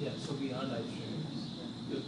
Yeah, so we are live streaming. Good.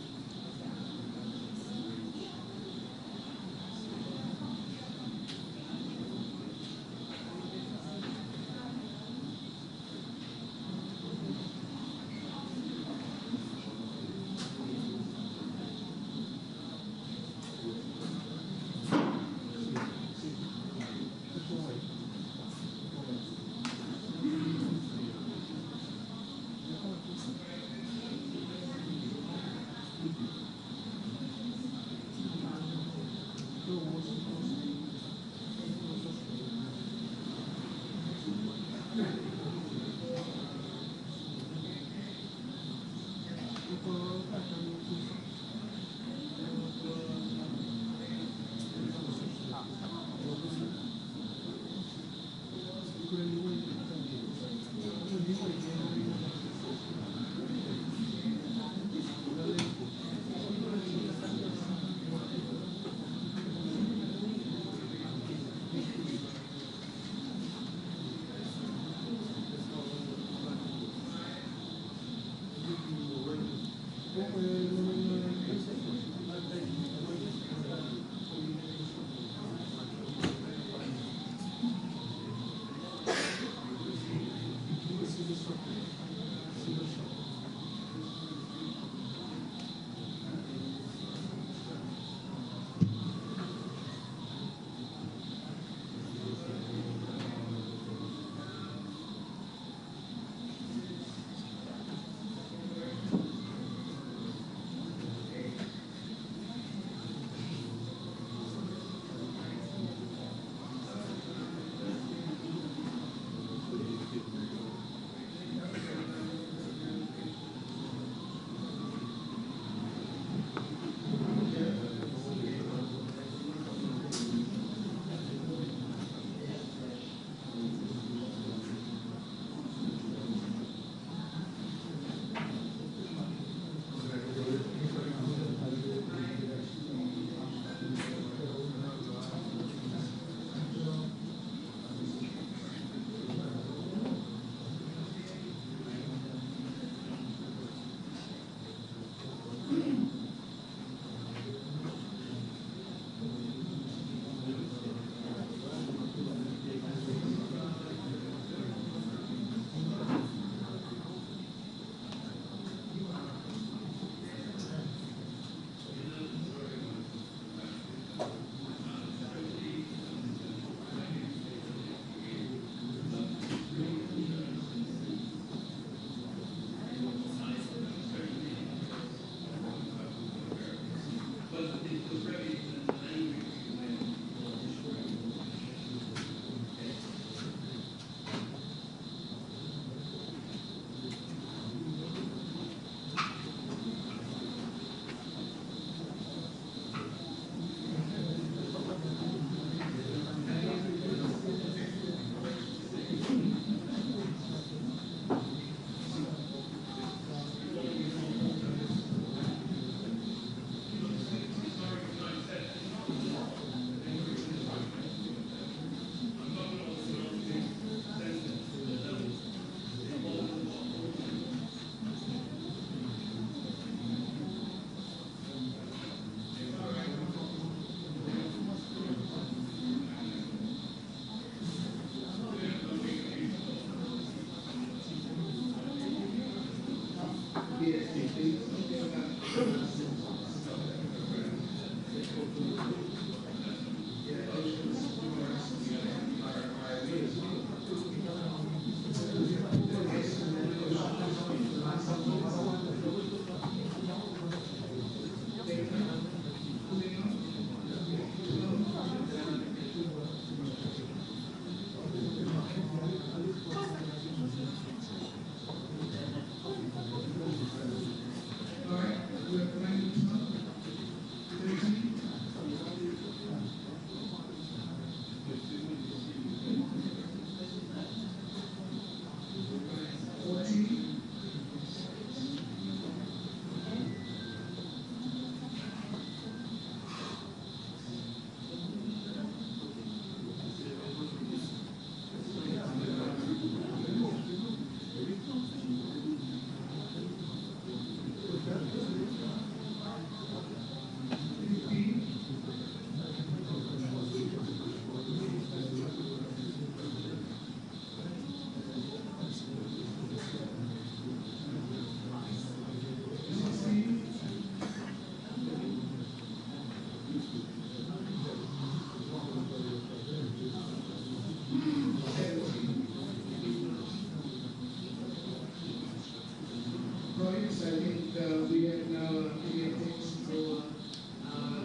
we have now things for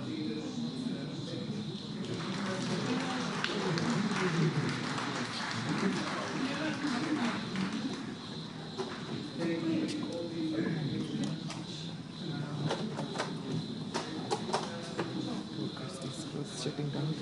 leaders. Shutting down.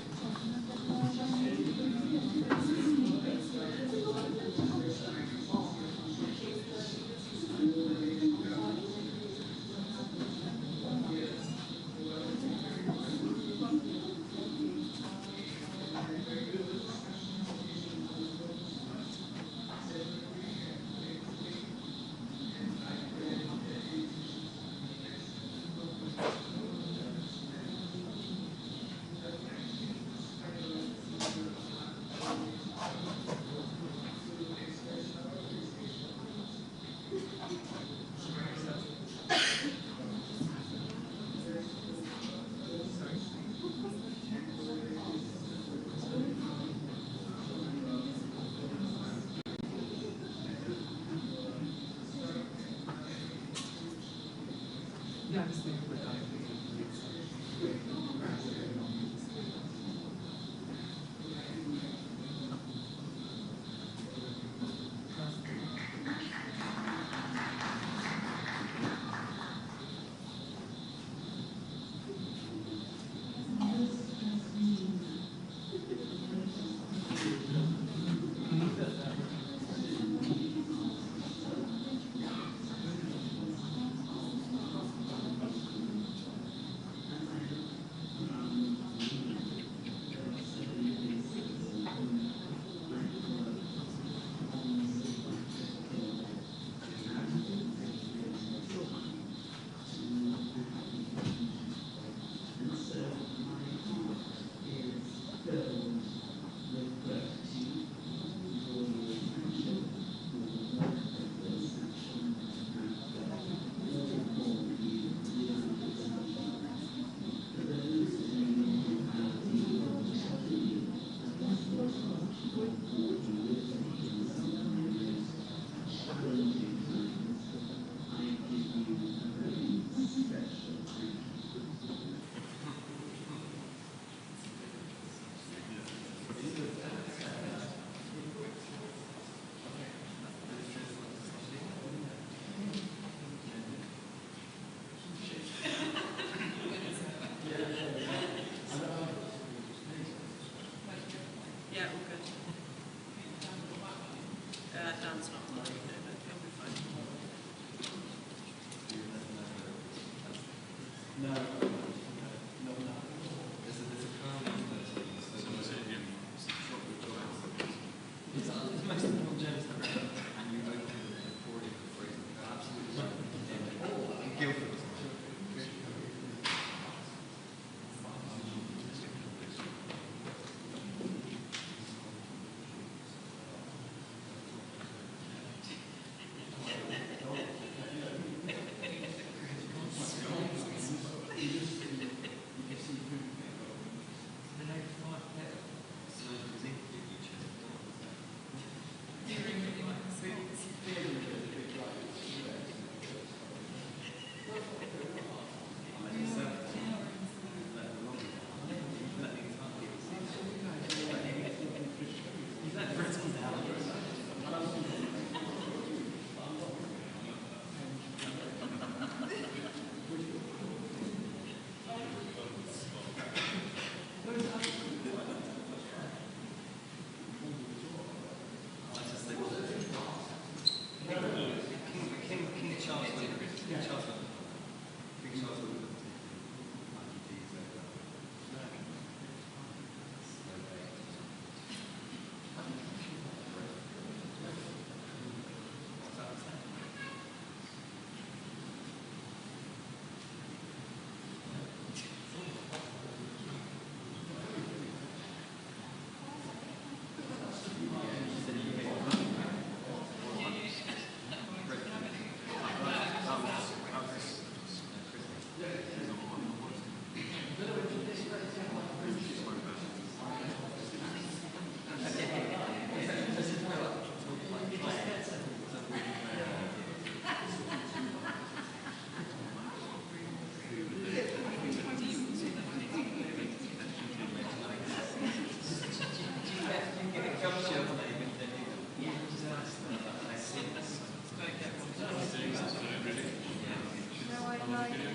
Thank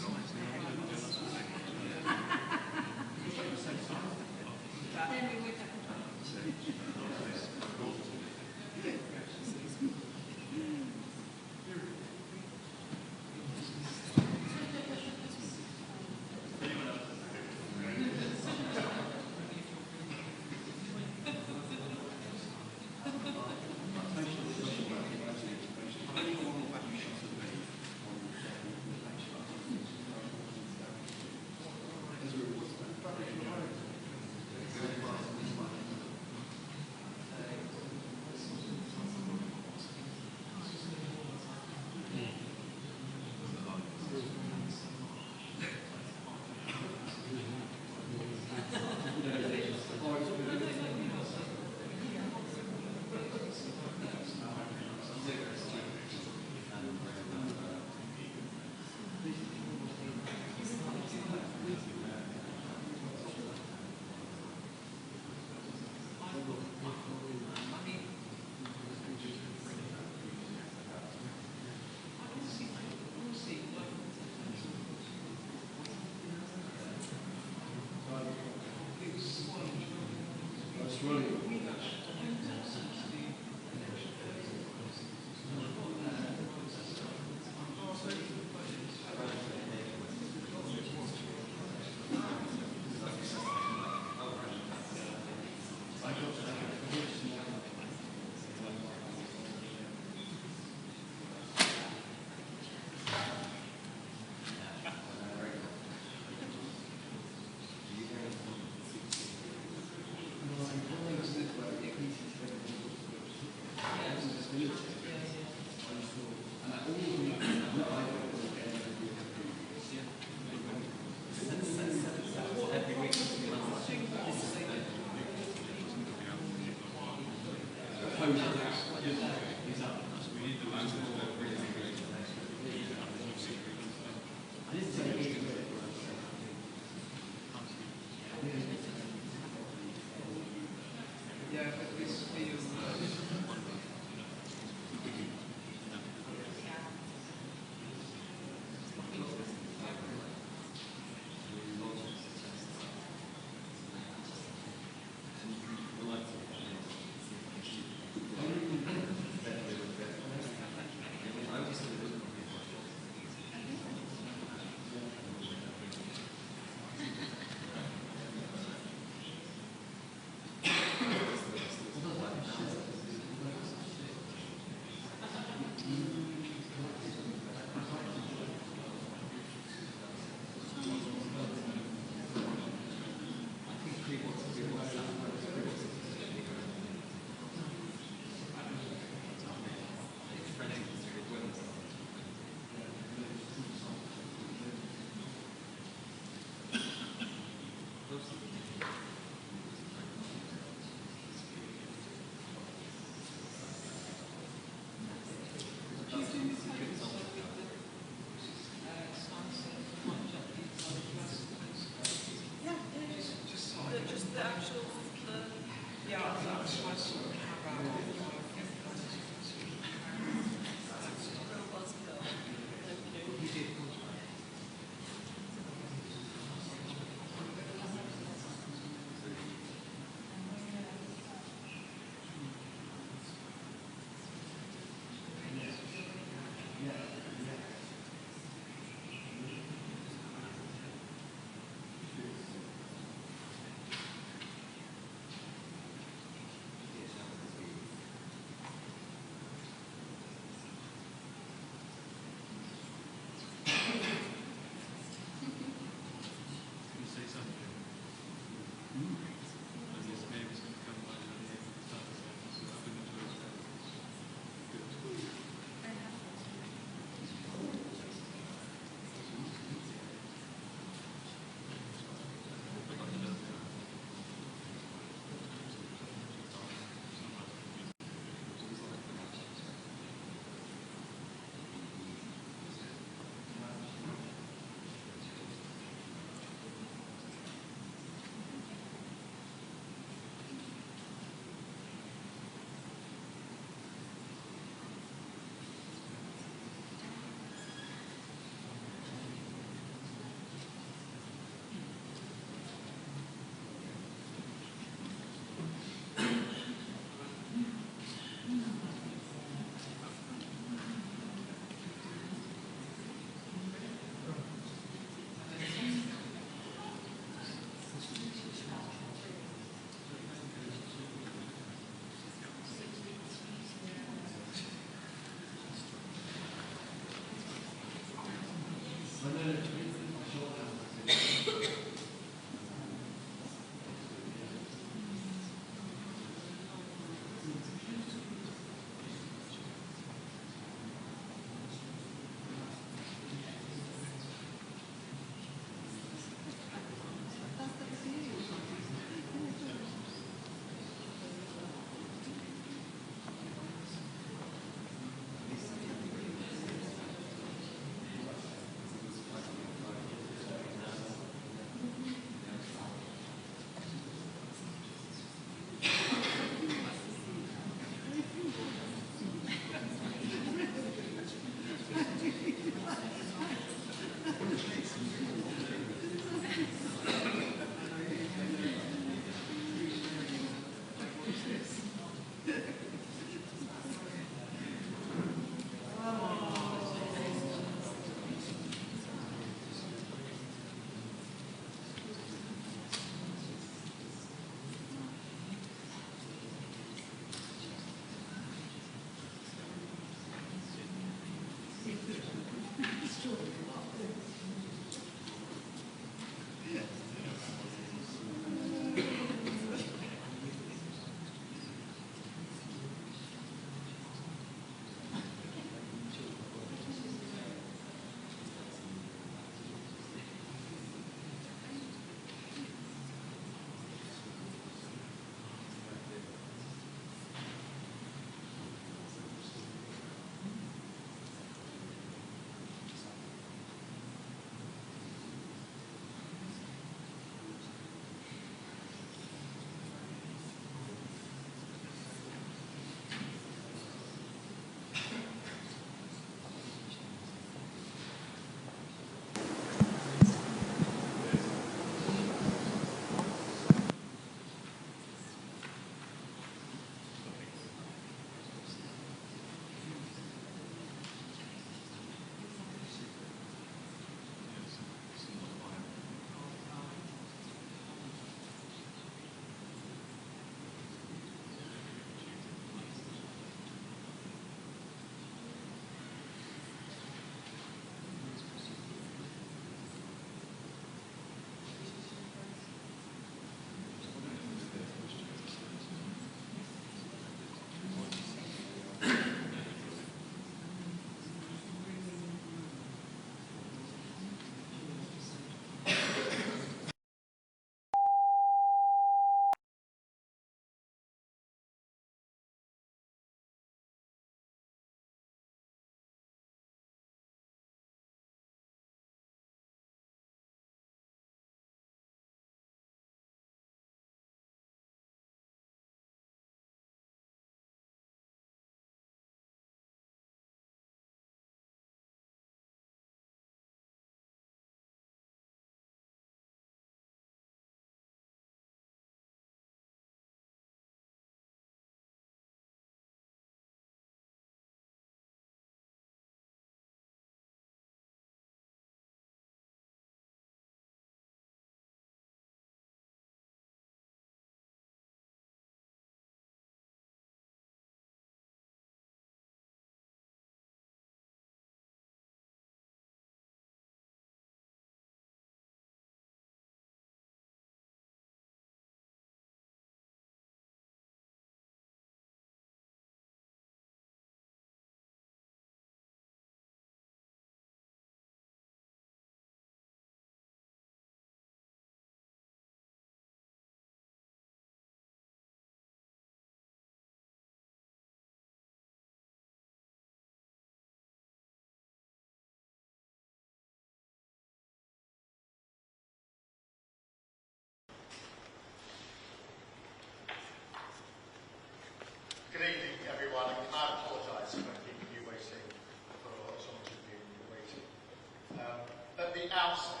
the outset,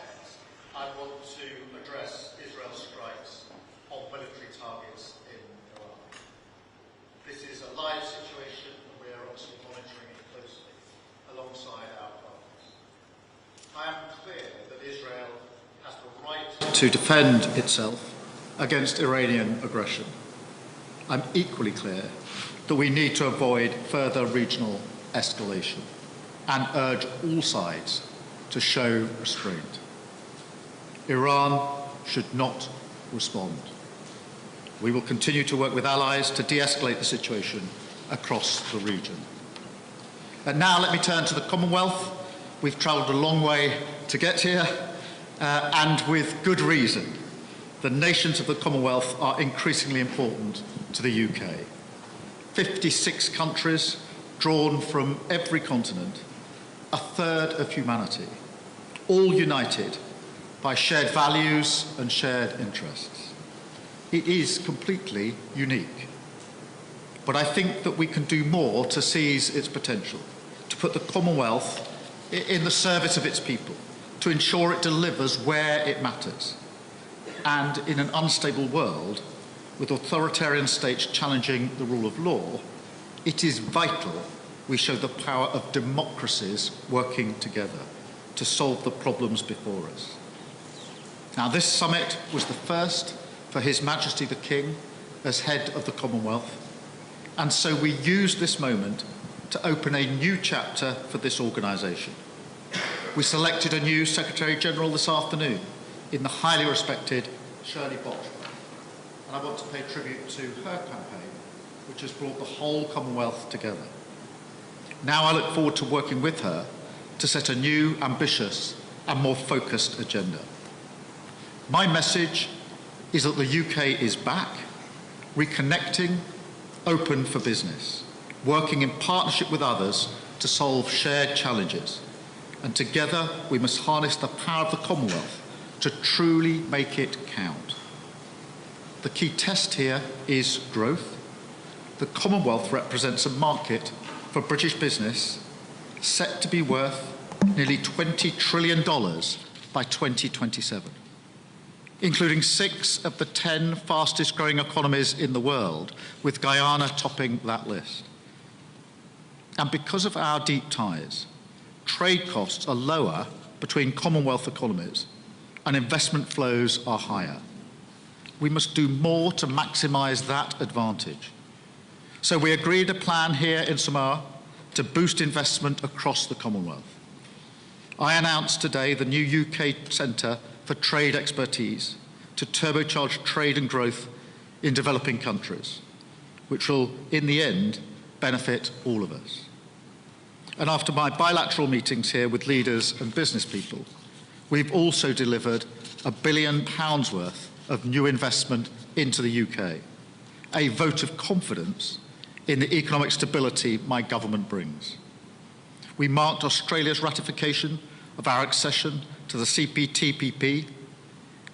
I want to address Israel's strikes on military targets in Iran. This is a live situation and we are obviously monitoring it closely alongside our partners. I am clear that Israel has the right to defend itself against Iranian aggression. I'm equally clear that we need to avoid further regional escalation and urge all sides to show restraint. Iran should not respond. We will continue to work with allies to de-escalate the situation across the region. And now let me turn to the Commonwealth. We've travelled a long way to get here, and with good reason. The nations of the Commonwealth are increasingly important to the UK. 56 countries drawn from every continent, a third of humanity, all united by shared values and shared interests. It is completely unique. But I think that we can do more to seize its potential, to put the Commonwealth in the service of its people, to ensure it delivers where it matters. And in an unstable world, with authoritarian states challenging the rule of law, it is vital we show the power of democracies working together to solve the problems before us. Now, this summit was the first for His Majesty the King as head of the Commonwealth, and so we used this moment to open a new chapter for this organisation. We selected a new Secretary-General this afternoon in the highly respected Shirley Botchwell, and I want to pay tribute to her campaign, which has brought the whole Commonwealth together. Now I look forward to working with her to set a new, ambitious and more focused agenda. My message is that the UK is back, reconnecting, open for business, working in partnership with others to solve shared challenges. And together we must harness the power of the Commonwealth to truly make it count. The key test here is growth. The Commonwealth represents a market for British business set to be worth nearly $20 trillion by 2027, including 6 of the 10 fastest growing economies in the world, with Guyana topping that list. And because of our deep ties, trade costs are lower between Commonwealth economies and investment flows are higher. We must do more to maximise that advantage. So we agreed a plan here in Samoa to boost investment across the Commonwealth. I announced today the new UK Centre for Trade Expertise to turbocharge trade and growth in developing countries, which will, in the end, benefit all of us. And after my bilateral meetings here with leaders and business people, we've also delivered £1 billion worth of new investment into the UK, a vote of confidence in the economic stability my government brings. We marked Australia's ratification of our accession to the CPTPP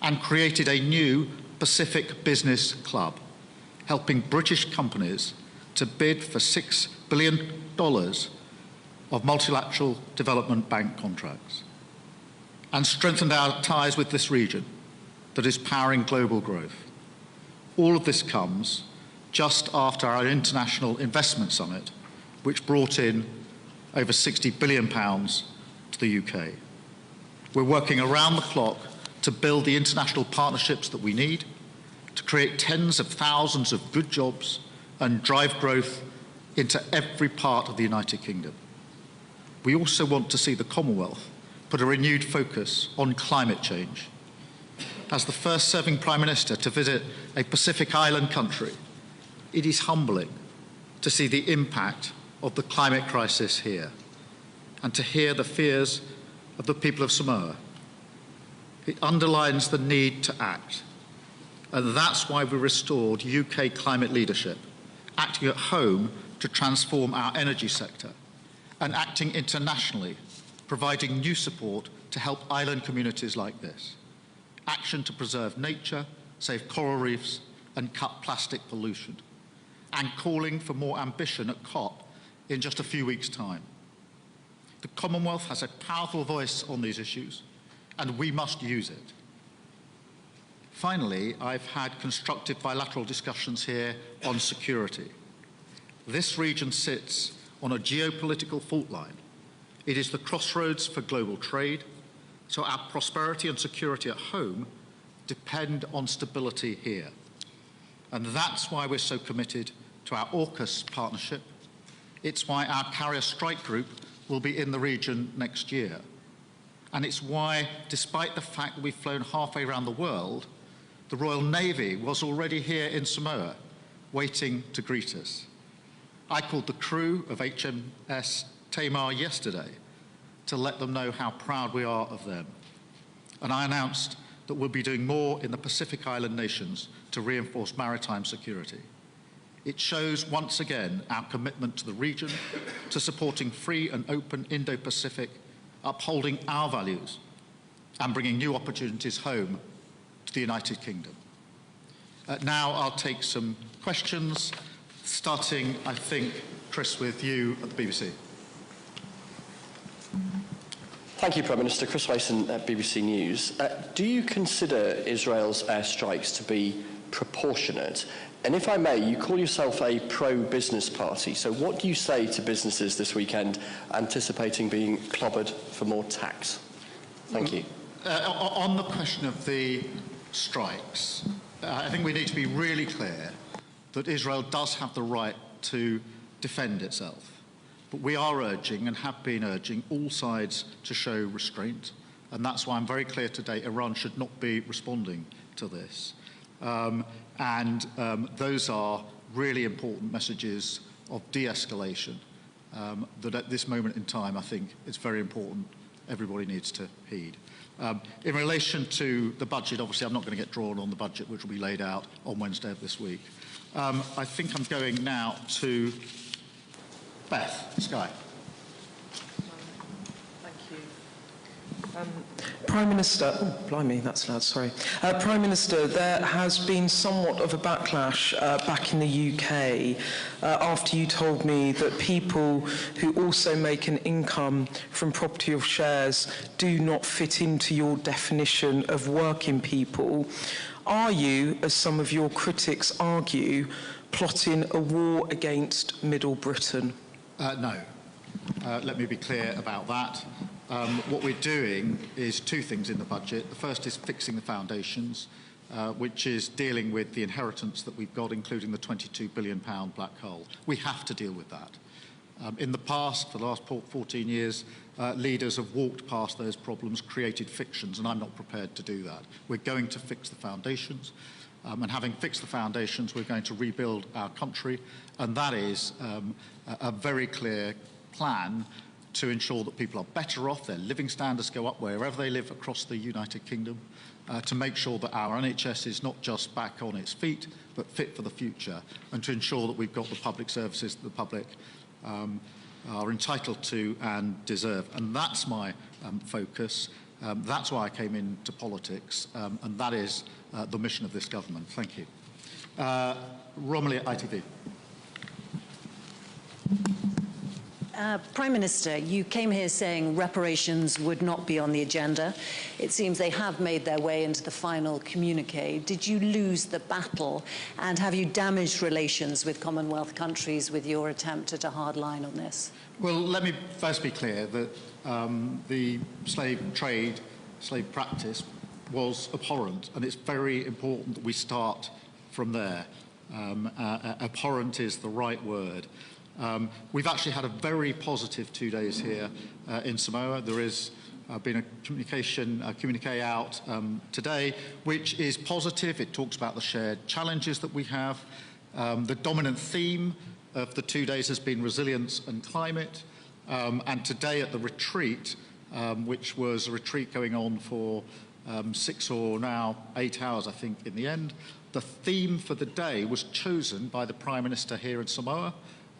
and created a new Pacific Business Club, helping British companies to bid for $6 billion of multilateral development bank contracts, and strengthened our ties with this region that is powering global growth. All of this comes just after our International Investment Summit, which brought in over £60 billion to the UK. We're working around the clock to build the international partnerships that we need to create tens of thousands of good jobs and drive growth into every part of the United Kingdom. We also want to see the Commonwealth put a renewed focus on climate change. As the first serving Prime Minister to visit a Pacific Island country, it is humbling to see the impact of the climate crisis here and to hear the fears of the people of Samoa. It underlines the need to act, and that's why we restored UK climate leadership, acting at home to transform our energy sector, and acting internationally, providing new support to help island communities like this. Action to preserve nature, save coral reefs, and cut plastic pollution, and calling for more ambition at COP in just a few weeks' time. The Commonwealth has a powerful voice on these issues, and we must use it. Finally, I've had constructive bilateral discussions here on security. This region sits on a geopolitical fault line. It is the crossroads for global trade, so our prosperity and security at home depend on stability here. And that's why we're so committed to our AUKUS partnership. It's why our carrier strike group will be in the region next year. And it's why, despite the fact that we've flown halfway around the world, the Royal Navy was already here in Samoa, waiting to greet us. I called the crew of HMS Tamar yesterday to let them know how proud we are of them. And I announced that we'll be doing more in the Pacific Island nations to reinforce maritime security. It shows once again our commitment to the region, to supporting free and open Indo-Pacific, upholding our values, and bringing new opportunities home to the United Kingdom. Now I'll take some questions, starting, I think, Chris, with you at the BBC. Thank you, Prime Minister. Chris Mason at BBC News. Do you consider Israel's airstrikes to be proportionate? And if I may, you call yourself a pro-business party, so what do you say to businesses this weekend anticipating being clobbered for more tax? Thank you. On the question of the strikes, I think we need to be really clear that Israel does have the right to defend itself. But we are urging and have been urging all sides to show restraint, and that's why I'm very clear today Iran should not be responding to this. Those are really important messages of de-escalation that at this moment in time I think it's very important everybody needs to heed. In relation to the budget, obviously I'm not going to get drawn on the budget which will be laid out on Wednesday of this week. I think I'm going now to Beth, Sky. Thank you. Prime Minister, oh, blimey, that's loud, sorry. Prime Minister, there has been somewhat of a backlash back in the UK after you told me that people who also make an income from property or shares do not fit into your definition of working people. Are you, as some of your critics argue, plotting a war against Middle Britain? No. Let me be clear about that. What we're doing is two things in the budget. The first is fixing the foundations, which is dealing with the inheritance that we've got, including the £22 billion black hole. We have to deal with that. In the past, for the last 14 years, leaders have walked past those problems, created fictions, and I'm not prepared to do that. We're going to fix the foundations. And having fixed the foundations, we're going to rebuild our country, and that is a very clear plan to ensure that people are better off, their living standards go up wherever they live across the United Kingdom, to make sure that our NHS is not just back on its feet, but fit for the future, and to ensure that we've got the public services that the public are entitled to and deserve. And that's my focus. That's why I came into politics, and that is the mission of this government. Thank you. Romilly at ITV. Prime Minister, you came here saying reparations would not be on the agenda. It seems they have made their way into the final communique. Did you lose the battle, and have you damaged relations with Commonwealth countries with your attempt at a hard line on this? Well, let me first be clear that the slave trade, slave practice was abhorrent, and it's very important that we start from there. Abhorrent is the right word. We've actually had a very positive 2 days here in Samoa. There has been a communique out today, which is positive. It talks about the shared challenges that we have. The dominant theme of the 2 days has been resilience and climate. And today at the retreat, which was a retreat going on for 6 or now 8 hours, I think, in the end, the theme for the day was chosen by the Prime Minister here in Samoa.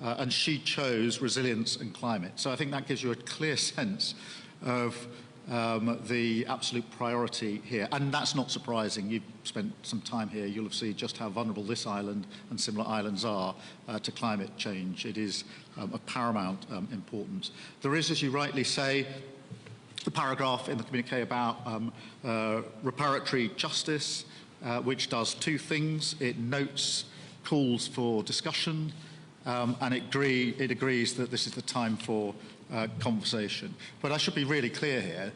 And she chose resilience and climate. So I think that gives you a clear sense of the absolute priority here. And that's not surprising. You've spent some time here. You'll have seen just how vulnerable this island and similar islands are to climate change. It is of paramount importance. There is, as you rightly say, the paragraph in the communiqué about reparatory justice, which does two things. It notes calls for discussion, and it agrees that this is the time for conversation. But I should be really clear here.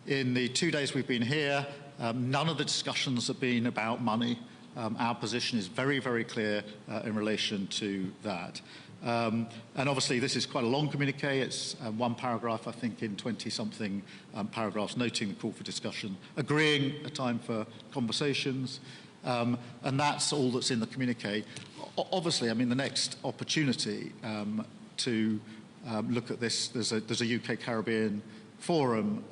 In the 2 days we've been here, none of the discussions have been about money. Our position is very, very clear in relation to that. And obviously this is quite a long communiqué. It's one paragraph, I think, in 20-something paragraphs, noting the call for discussion, agreeing a time for conversations, and that's all that's in the communiqué. Obviously, I mean, the next opportunity to look at this, there's a UK Caribbean forum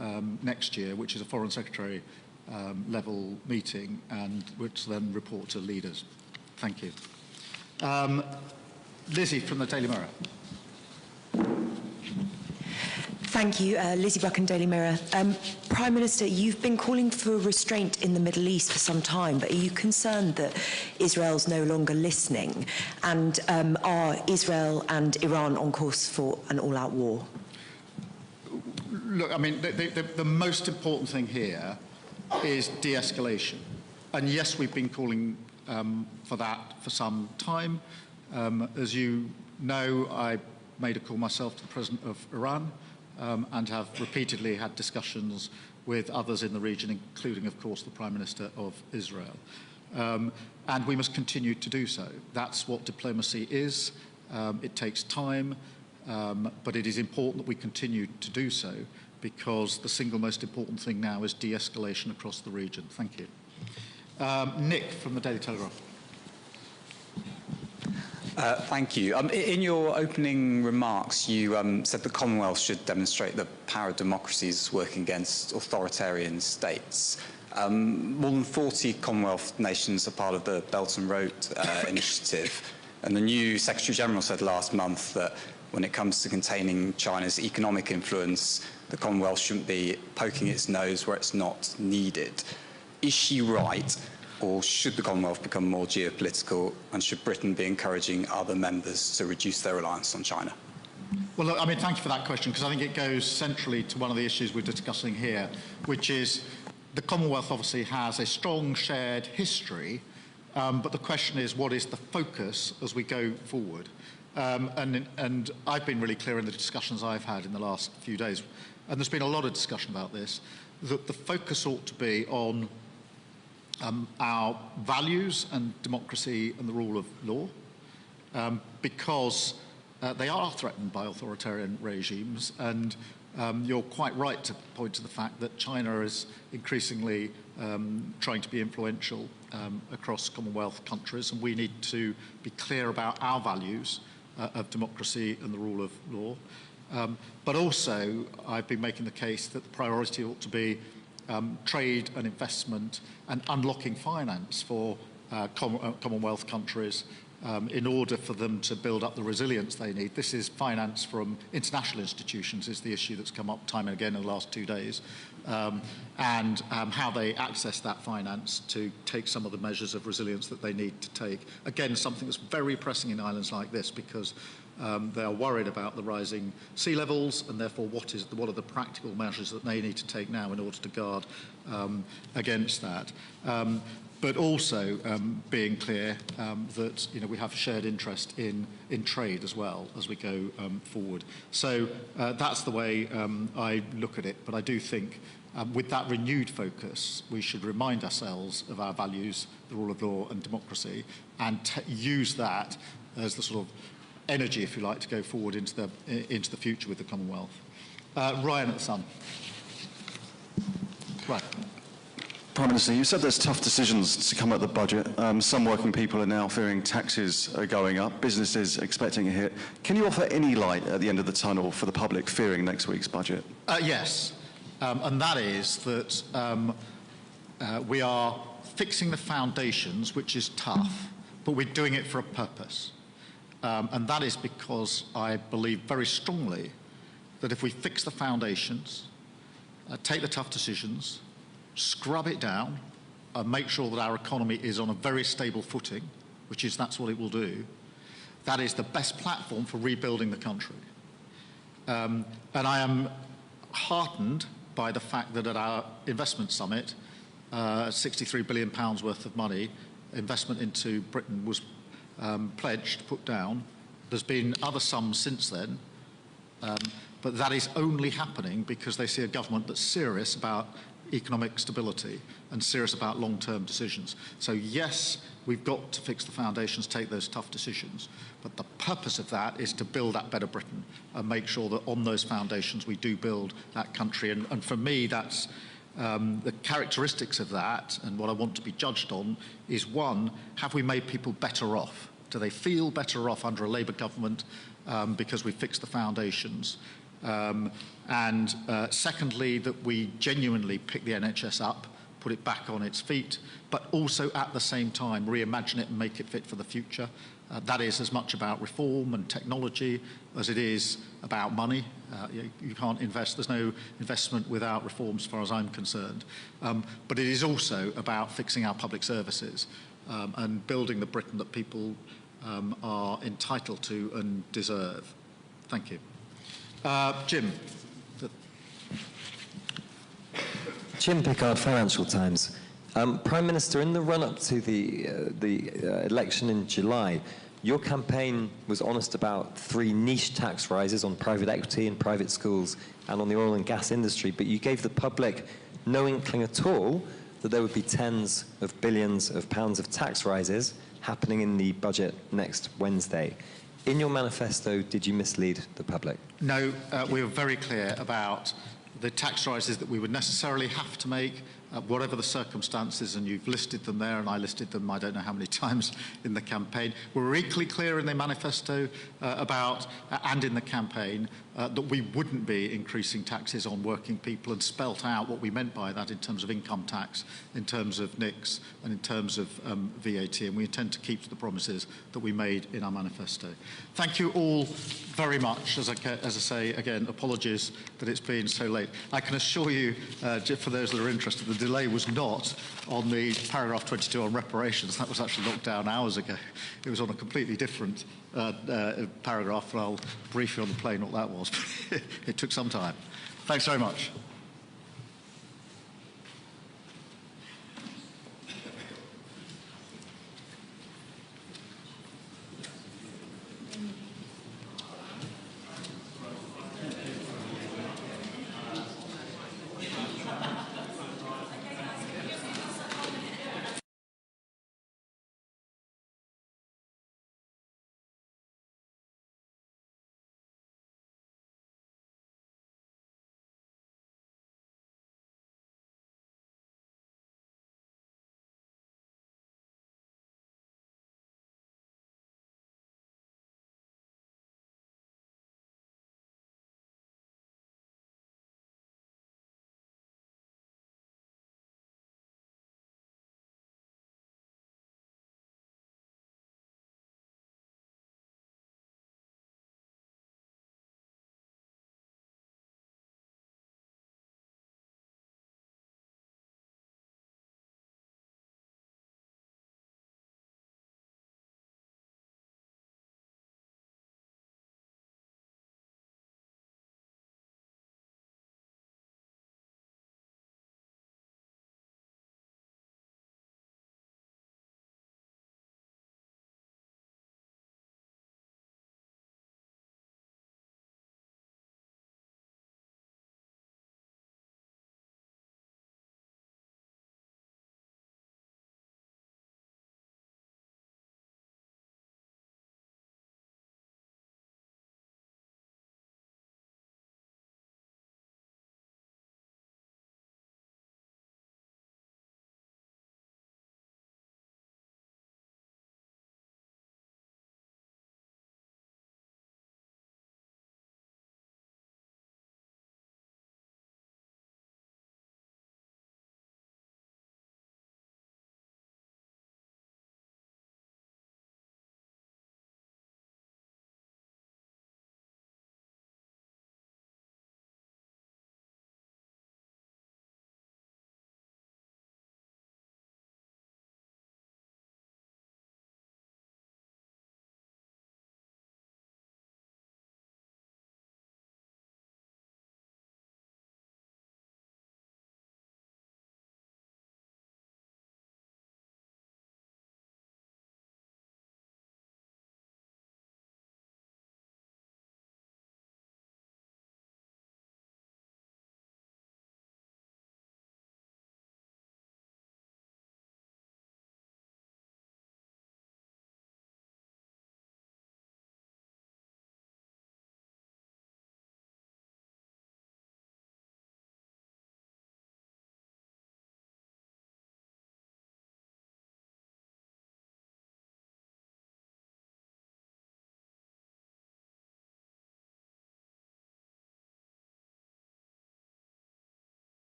next year, which is a Foreign Secretary level meeting, and which then report to leaders. Thank you. Lizzie from the Daily Mirror. Thank you, Lizzie Buchan, Daily Mirror. Prime Minister, you've been calling for restraint in the Middle East for some time, but are you concerned that Israel's no longer listening? And are Israel and Iran on course for an all-out war? Look, I mean, the most important thing here is de-escalation. And yes, we've been calling for that for some time. As you know, I made a call myself to the President of Iran and have repeatedly had discussions with others in the region, including, of course, the Prime Minister of Israel. And we must continue to do so. That's what diplomacy is. It takes time, but it is important that we continue to do so, because the single most important thing now is de-escalation across the region. Thank you. Nick from the Daily Telegraph. Thank you. In your opening remarks, you said the Commonwealth should demonstrate the power of democracies working against authoritarian states. More than 40 Commonwealth nations are part of the Belt and Road Initiative, and the new Secretary-General said last month that when it comes to containing China's economic influence, the Commonwealth shouldn't be poking its nose where it's not needed. Is she right? Or should the Commonwealth become more geopolitical, and should Britain be encouraging other members to reduce their reliance on China? Well, look, I mean, thank you for that question, because I think it goes centrally to one of the issues we're discussing here, which is the Commonwealth obviously has a strong shared history, but the question is, what is the focus as we go forward? And I've been really clear in the discussions I've had in the last few days, and there's been a lot of discussion about this, that the focus ought to be on our values and democracy and the rule of law, because they are threatened by authoritarian regimes, and you're quite right to point to the fact that China is increasingly trying to be influential across Commonwealth countries, and we need to be clear about our values of democracy and the rule of law. But also, I've been making the case that the priority ought to be trade and investment and unlocking finance for Commonwealth countries in order for them to build up the resilience they need. This is finance from international institutions is the issue that's come up time and again in the last 2 days, and how they access that finance to take some of the measures of resilience that they need to take. Again, something that's very pressing in islands like this, because they are worried about the rising sea levels, and therefore what are the practical measures that they need to take now in order to guard against that. But also being clear that we have a shared interest in trade as well as we go forward. So that's the way I look at it. But I do think with that renewed focus, we should remind ourselves of our values, the rule of law and democracy, and use that as the sort of energy, if you like, to go forward into the future with the Commonwealth. Ryan at the Sun. Right. Prime Minister, you said there's tough decisions to come at the budget. Some working people are now fearing taxes are going up, businesses expecting a hit. Can you offer any light at the end of the tunnel for the public fearing next week's budget? Yes, and that is that we are fixing the foundations, which is tough, but we're doing it for a purpose. And that is because I believe very strongly that if we fix the foundations, take the tough decisions, scrub it down, and make sure that our economy is on a very stable footing, that's what it will do, that is the best platform for rebuilding the country. And I am heartened by the fact that at our investment summit, £63 billion worth of money, investment into Britain was pledged, put down. There's been other sums since then, but that is only happening because they see a government that's serious about economic stability and serious about long-term decisions. So yes, we've got to fix the foundations, take those tough decisions, but the purpose of that is to build that better Britain and make sure that on those foundations we do build that country. And for me, that's the characteristics of that, and what I want to be judged on is, one, have we made people better off? Do they feel better off under a Labour government because we fixed the foundations? And secondly, that we genuinely pick the NHS up, put it back on its feet, but also at the same time reimagine it and make it fit for the future. That is as much about reform and technology as it is about money. You can't invest, there's no investment without reform as far as I'm concerned. But it is also about fixing our public services and building the Britain that people are entitled to and deserve. Thank you. Jim. Jim Pickard, Financial Times. Prime Minister, in the run-up to the election in July, your campaign was honest about 3 niche tax rises on private equity and private schools and on the oil and gas industry, but you gave the public no inkling at all that there would be tens of billions of pounds of tax rises happening in the budget next Wednesday. In your manifesto, did you mislead the public? No, we were very clear about the tax rises that we would necessarily have to make, whatever the circumstances, and you've listed them there, and I listed them I don't know how many times in the campaign. We were equally clear in the manifesto about, and in the campaign, that we wouldn't be increasing taxes on working people, and spelt out what we meant by that in terms of income tax, in terms of NICs, and in terms of VAT, and we intend to keep to the promises that we made in our manifesto. Thank you all very much. As I say, again, apologies that it's been so late. I can assure you, for those that are interested, the delay was not on the paragraph 22 on reparations. That was actually knocked down hours ago. It was on a completely different paragraph, and I'll brief you on the plane what that was. It took some time. Thanks very much.